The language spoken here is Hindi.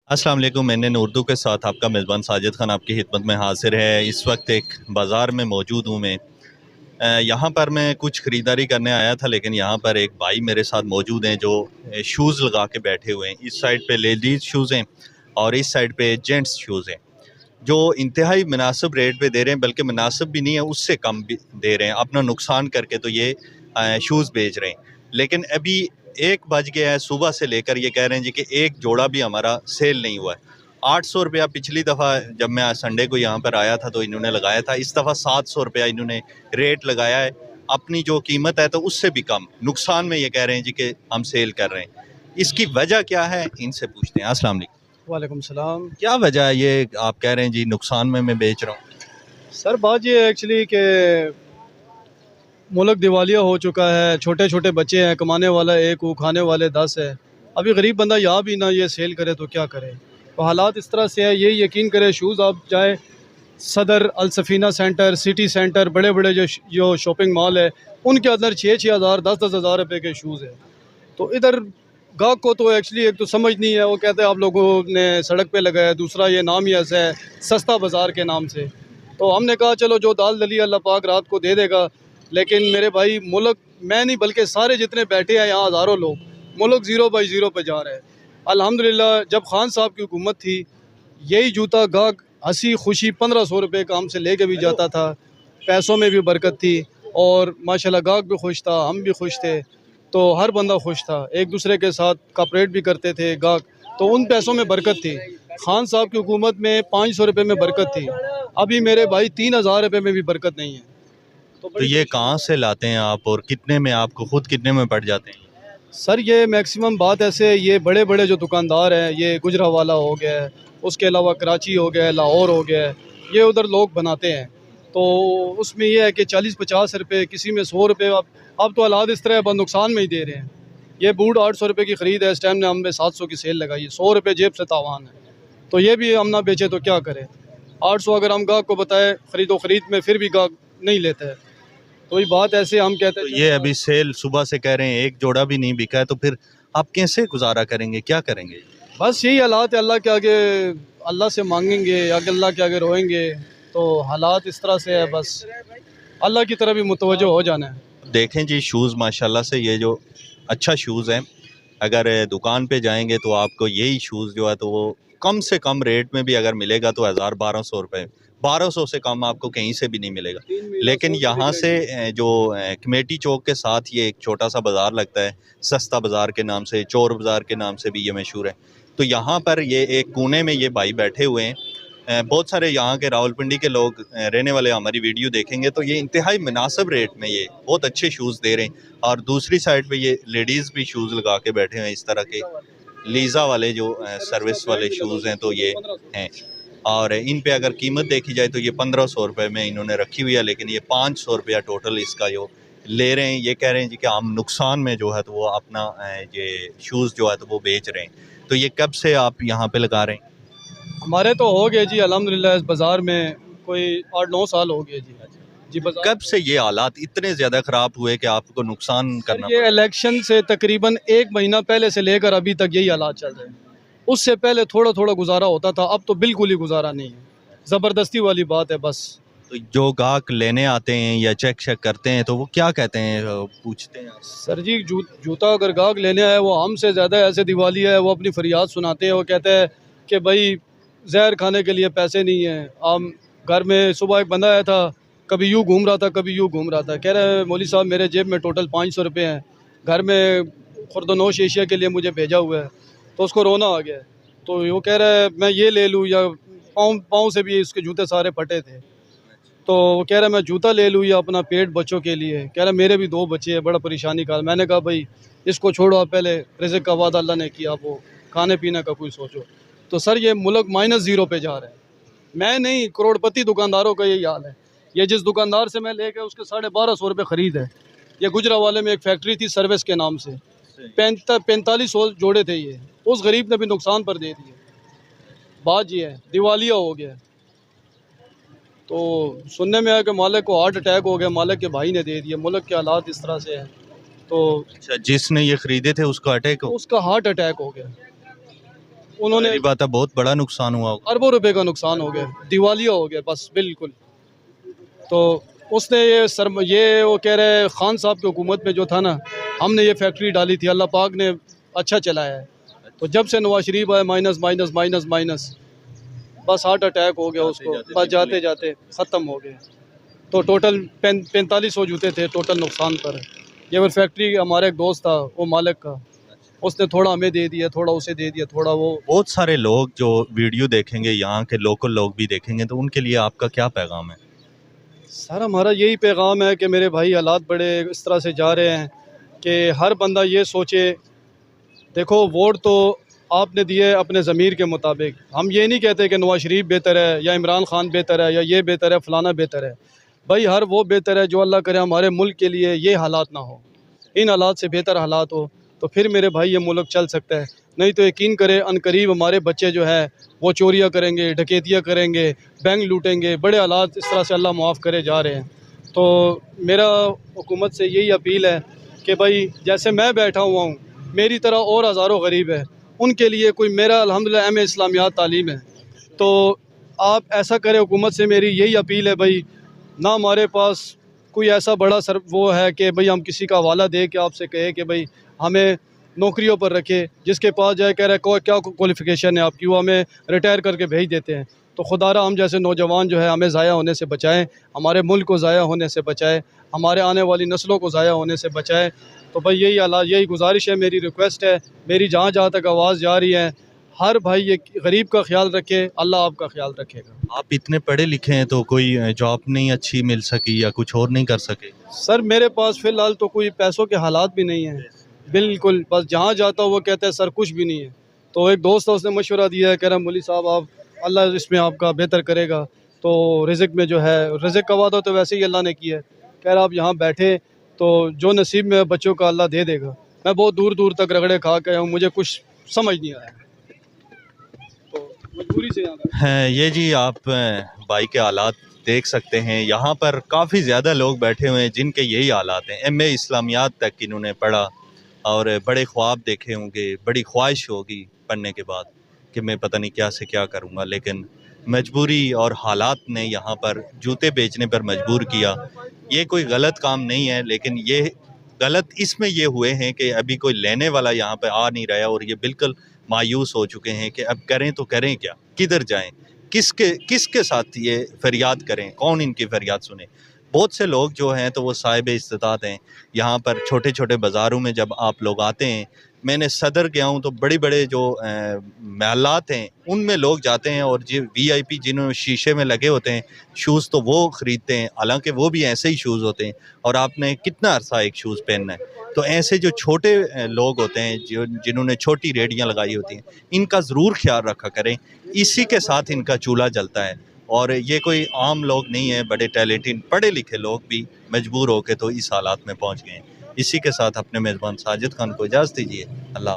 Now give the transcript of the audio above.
अस्सलाम वालेकुम। मैंने उर्दू के साथ आपका मेज़बान साजिद खान आपकी खिदमत में हाज़िर है। इस वक्त एक बाज़ार में मौजूद हूँ मैं। यहाँ पर मैं कुछ ख़रीदारी करने आया था, लेकिन यहाँ पर एक भाई मेरे साथ मौजूद हैं जो शूज़ लगा के बैठे हुए हैं। इस साइड पे लेडीज़ शूज़ हैं और इस साइड पे जेंट्स शूज़ हैं, जो इंतहाई मुनासिब रेट पे दे रहे हैं, बल्कि मुनासिब भी नहीं है, उससे कम भी दे रहे हैं। अपना नुकसान करके तो ये शूज़ बेच रहे हैं। लेकिन अभी 1 बज गया है सुबह से लेकर, ये कह रहे हैं जी कि एक जोड़ा भी हमारा सेल नहीं हुआ है। 800 रुपया पिछली दफ़ा जब मैं संडे को यहाँ पर आया था तो इन्होंने लगाया था, इस दफ़ा 700 रुपया इन्होंने रेट लगाया है। अपनी जो कीमत है तो उससे भी कम नुकसान में ये कह रहे हैं जी कि हम सेल कर रहे हैं। इसकी वजह क्या है, इनसे पूछते हैं। अस्सलाम वालेकुम। वालेकुम सलाम। क्या वजह है ये आप कह रहे हैं जी नुकसान में मैं बेच रहा हूँ? सर बात ये है एक्चुअली कि मुल्क दिवालिया हो चुका है, छोटे छोटे बच्चे हैं, कमाने वाला एक हो, खाने वाले 10 है। अभी गरीब बंदा यहाँ भी ना ये सेल करे तो क्या करे। तो हालात इस तरह से है, ये यकीन करें शूज़ आप जाए सदर अल-सफ़ीना सेंटर, सिटी सेंटर, बड़े बड़े जो शॉपिंग मॉल है, उनके अंदर 6-6 हज़ार 10-10 हज़ार रुपये के शूज़ है। तो इधर गाहक को तो एक्चुअली एक तो समझ नहीं है, वो कहते हैं आप लोगों ने सड़क पे लगाया, दूसरा ये नाम ही ऐसा है सस्ता बाज़ार के नाम से। तो हमने कहा चलो जो दाल दलिया अल्लाह पाक रात को दे देगा। लेकिन मेरे भाई मुल्क मैं नहीं बल्कि सारे जितने बैठे हैं यहाँ हज़ारों लोग, मुल्क ज़ीरो बाई ज़ीरो पे जा रहे हैं। अल्हम्दुलिल्लाह जब खान साहब की हुकूमत थी, यही जूता गाहक हंसी खुशी 1500 रुपये का हमसे ले के भी जाता था। पैसों में भी बरकत थी और माशाल्लाह गाहक भी खुश था, हम भी खुश थे। तो हर बंदा खुश था, एक दूसरे के साथ कॉपरेट भी करते थे गाहक। तो उन पैसों में बरकत थी। खान साहब की हुकूमत में 500 रुपये में बरकत थी, अभी मेरे भाई 3000 रुपये में भी बरकत नहीं है। तो ये कहाँ से लाते हैं आप और कितने में, आपको खुद कितने में पड़ जाते हैं? सर ये मैक्सिमम बात ऐसे, ये बड़े बड़े जो दुकानदार हैं, ये गुजरावाला हो गया है, उसके अलावा कराची हो गया है, लाहौर हो गया है, ये उधर लोग बनाते हैं। तो उसमें ये है कि 40-50 रुपये, किसी में 100 रुपये। अब तो हालात इस तरह है, बस नुकसान में ही दे रहे हैं। ये बूट 800 रुपये की ख़रीद है, इस टाइम ने हम पे 700 की सेल लगाई है, 100 रुपये जेब से तावान है। तो ये भी हम ना बेचे तो क्या करें। 800 अगर हम गाहक को बताए ख़रीदो ख़रीद में, फिर भी गाहक नहीं लेता है। तो ये बात ऐसे हम कहते तो हैं ये अभी सेल सुबह से कह रहे हैं एक जोड़ा भी नहीं बिका है, तो फिर आप कैसे गुजारा करेंगे, क्या करेंगे? बस यही हालात है। अल्लाह के आगे अल्लाह से मांगेंगे, आगे अल्लाह के आगे रोएंगे। तो हालात इस तरह से है, बस अल्लाह की तरफ भी मुतवज्जो हो जाना है। देखें जी, शूज़ माशाल्लाह से ये जो अच्छा शूज़ है, अगर दुकान पे जाएंगे तो आपको यही शूज़ जो है तो वो कम से कम रेट में भी अगर मिलेगा तो 1000-1200 रुपये, 1200 से कम आपको कहीं से भी नहीं मिलेगा। लेकिन यहाँ से जो कमेटी चौक के साथ ये एक छोटा सा बाज़ार लगता है, सस्ता बाज़ार के नाम से, चोर बाज़ार के नाम से भी ये मशहूर है। तो यहाँ पर ये एक कोने में ये भाई बैठे हुए हैं। बहुत सारे यहाँ के रावलपिंडी के लोग रहने वाले हमारी वीडियो देखेंगे तो ये इंतहाई मुनासिब रेट में ये बहुत अच्छे शूज़ दे रहे हैं। और दूसरी साइड पे ये लेडीज़ भी शूज़ लगा के बैठे हैं, इस तरह के लीज़ा वाले जो सर्विस वाले शूज़ हैं तो ये हैं। और इन पे अगर कीमत देखी जाए तो ये 1500 रुपये में इन्होंने रखी हुई है, लेकिन ये 500 रुपया टोटल इसका जो ले रहे हैं। ये कह रहे हैं जी कि हम नुकसान में जो है तो वो अपना ये शूज़ जो है तो वो बेच रहे हैं। तो ये कब से आप यहाँ पे लगा रहे हैं? हमारे तो हो गए जी अल्हम्दुलिल्लाह, इस बाज़ार में कोई 8-9 साल हो गए जी। जी बाज़ार कब से ये हालात इतने ज़्यादा ख़राब हुए कि आपको नुकसान करना ये पड़ा? इलेक्शन से तकरीबन 1 महीना पहले से लेकर अभी तक यही हालात चल रहे हैं। उससे पहले थोड़ा थोड़ा गुजारा होता था, अब तो बिल्कुल ही गुजारा नहीं है। ज़बरदस्ती वाली बात है बस। तो जो गाहक लेने आते हैं या चेक शेक करते हैं तो वो क्या कहते हैं, पूछते हैं आपसे? सर जी जूता अगर गाहक लेने आए, वो हमसे ज़्यादा ऐसे दिवालिया है, वो अपनी फरियाद सुनाते हैं। वो कहते हैं कि भाई जहर खाने के लिए पैसे नहीं हैं। हम घर में सुबह एक बंदा आया था, कभी यूँ घूम रहा था, कभी यूँ घूम रहा था, कह रहे हैं मौलवी साहब मेरे जेब में टोटल 500 रुपये हैं, घर में खुर्दनोश एशिया के लिए मुझे भेजा हुआ है। तो उसको रोना आ गया। तो वो कह रहा है मैं ये ले लूँ, या पाँव पाँव से भी उसके जूते सारे फटे थे। तो वो कह रहा है मैं जूता ले लूँ या अपना पेट बच्चों के लिए। कह रहा है मेरे भी 2 बच्चे हैं, बड़ा परेशानी का। मैंने कहा भाई इसको छोड़ो, आप पहले रिज़्क़ का वादा अल्लाह ने किया, वो खाने पीने का कोई सोचो। तो सर ये मुल्क -0 पे जा रहा है। मैं नहीं, करोड़पति दुकानदारों का यही हाल है। ये जिस दुकानदार से मैं लेके उसके 1250 रुपये ख़रीद है। ये गुजरावाले में एक फैक्ट्री थी सर्विस के नाम से, 4500 जोड़े थे ये, उस गरीब ने भी नुकसान पर दे दिए। बात ये है, दिवालिया हो गया। तो सुनने में आया कि मालिक को हार्ट अटैक हो गया, मालिक के भाई ने दे दिया। मुल्क के हालात इस तरह से हैं। तो अच्छा, जिसने ये ख़रीदे थे उसका अटैक हो? उसका हार्ट अटैक हो गया। उन्होंने ये बात है, बहुत बड़ा नुकसान हुआ होगा। अरबों रुपए का नुकसान हो गया, दिवालिया हो गया बस बिल्कुल। तो उसने ये वो कह रहे हैं खान साहब की हुकूमत में जो था ना, हमने ये फैक्ट्री डाली थी, अल्लाह पाक ने अच्छा चलाया है। तो जब से नवाज शरीफ आए माइनस माइनस माइनस माइनस, बस हार्ट अटैक हो गया उसको, बस जाते जाते ख़त्म हो गए। तो टोटल 4500 जूते थे टोटल नुकसान पर। ये वो फैक्ट्री हमारे एक दोस्त था वो मालिक का, उसने थोड़ा हमें दे दिया, थोड़ा उसे दे दिया, थोड़ा वो। बहुत सारे लोग जो वीडियो देखेंगे, यहाँ के लोकल लोग भी देखेंगे, तो उनके लिए आपका क्या पैगाम है? सर हमारा यही पैगाम है कि मेरे भाई हालात बड़े इस तरह से जा रहे हैं कि हर बंदा ये सोचे, देखो वोट तो आपने दिए अपने ज़मीर के मुताबिक। हम ये नहीं कहते कि नवाज शरीफ बेहतर है या इमरान खान बेहतर है या ये बेहतर है फ़लाना बेहतर है। भाई हर वो बेहतर है जो अल्लाह करे हमारे मुल्क के लिए ये हालात ना हो, इन हालात से बेहतर हालात हो, तो फिर मेरे भाई ये मुल्क चल सकता है। नहीं तो यकीन करें अनकरीब हमारे बच्चे जो है वो चोरियाँ करेंगे, डकैतियाँ करेंगे, बैंक लूटेंगे, बड़े हालात इस तरह से अल्लाह मुआफ़ करे जा रहे हैं। तो मेरा हुकूमत से यही अपील है कि भाई जैसे मैं बैठा हुआ हूँ, मेरी तरह और हज़ारों गरीब है, उनके लिए कोई, मेरा अल्हम्दुलिल्लाह एम.ए. इस्लामियात तालीम है, तो आप ऐसा करें। हुकूमत से मेरी यही अपील है भाई, ना हमारे पास कोई ऐसा बड़ा सर वो है कि भाई हम किसी का हवाला दे के आपसे कहे कि भाई हमें नौकरियों पर रखे, जिसके पास जाए कह रहा है क्या क्वालिफ़िकेशन है आपकी, वो हमें रिटायर करके भेज देते हैं। तो खुदारा हम जैसे नौजवान जो है हमें ज़ाया होने से बचाएं, हमारे मुल्क को ज़ाया होने से बचाएं, हमारे आने वाली नस्लों को ज़ाया होने से बचाएं। तो भाई यही हालात, यही गुजारिश है, मेरी रिक्वेस्ट है, मेरी जहाँ जहाँ तक आवाज़ जा रही है, हर भाई ये गरीब का ख्याल रखे, अल्लाह आपका ख्याल रखेगा। आप इतने पढ़े लिखे हैं तो कोई जॉब नहीं अच्छी मिल सकी या कुछ और नहीं कर सके? सर मेरे पास फ़िलहाल तो कोई पैसों के हालात भी नहीं हैं बिल्कुल, बस जहाँ जाता हूँ वो कहते हैं सर कुछ भी नहीं है। तो एक दोस्त है उसने मशवरा दिया है, कह रहा मौलवी साहब आप, अल्लाह इसमें आपका बेहतर करेगा, तो रिज़्क़ में जो है, रिज़्क़ का वादा तो वैसे ही अल्लाह ने किया है, कह रहा आप यहाँ बैठे तो जो नसीब में है बच्चों का अल्लाह दे देगा। मैं बहुत दूर दूर तक रगड़े खा के आया हूँ, मुझे कुछ समझ नहीं आया, तो मजबूरी से यहाँ हैं ये जी, आप भाई के हालात देख सकते हैं। यहाँ पर काफ़ी ज़्यादा लोग बैठे हुए हैं जिनके यही हालात हैं। एम.ए. इस्लामियात तक इन्होंने पढ़ा और बड़े ख्वाब देखे होंगे, बड़ी ख्वाहिश होगी पढ़ने के बाद कि मैं पता नहीं क्या से क्या करूँगा, लेकिन मजबूरी और हालात ने यहाँ पर जूते बेचने पर मजबूर किया। ये कोई गलत काम नहीं है, लेकिन ये गलत इसमें ये हुए हैं कि अभी कोई लेने वाला यहाँ पे आ नहीं रहा और ये बिल्कुल मायूस हो चुके हैं कि अब करें तो करें क्या, किधर जाएं, किसके साथ ये फरियाद करें, कौन इनकी फरियाद सुने। बहुत से लोग जो हैं तो वो साहिब इस्तात हैं। यहाँ पर छोटे छोटे बाज़ारों में जब आप लोग आते हैं, मैंने सदर गया हूँ तो बड़े बड़े जो महल्लात हैं उनमें लोग जाते हैं और जो VIP जिन्होंने शीशे में लगे होते हैं शूज़, तो वो ख़रीदते हैं, हालांकि वो भी ऐसे ही शूज़ होते हैं और आपने कितना अरसा एक शूज़ पहनना है। तो ऐसे जो छोटे लोग होते हैं जिन्होंने छोटी रेहड़ियाँ लगाई होती हैं, इनका ज़रूर ख्याल रखा करें, इसी के साथ इनका चूल्हा जलता है। और ये कोई आम लोग नहीं है, बड़े टैलेंटेड पढ़े लिखे लोग भी मजबूर होकर तो इस हालात में पहुँच गए हैं। इसी के साथ अपने मेज़बान साजिद खान को इजाज़त दीजिए। अल्लाह।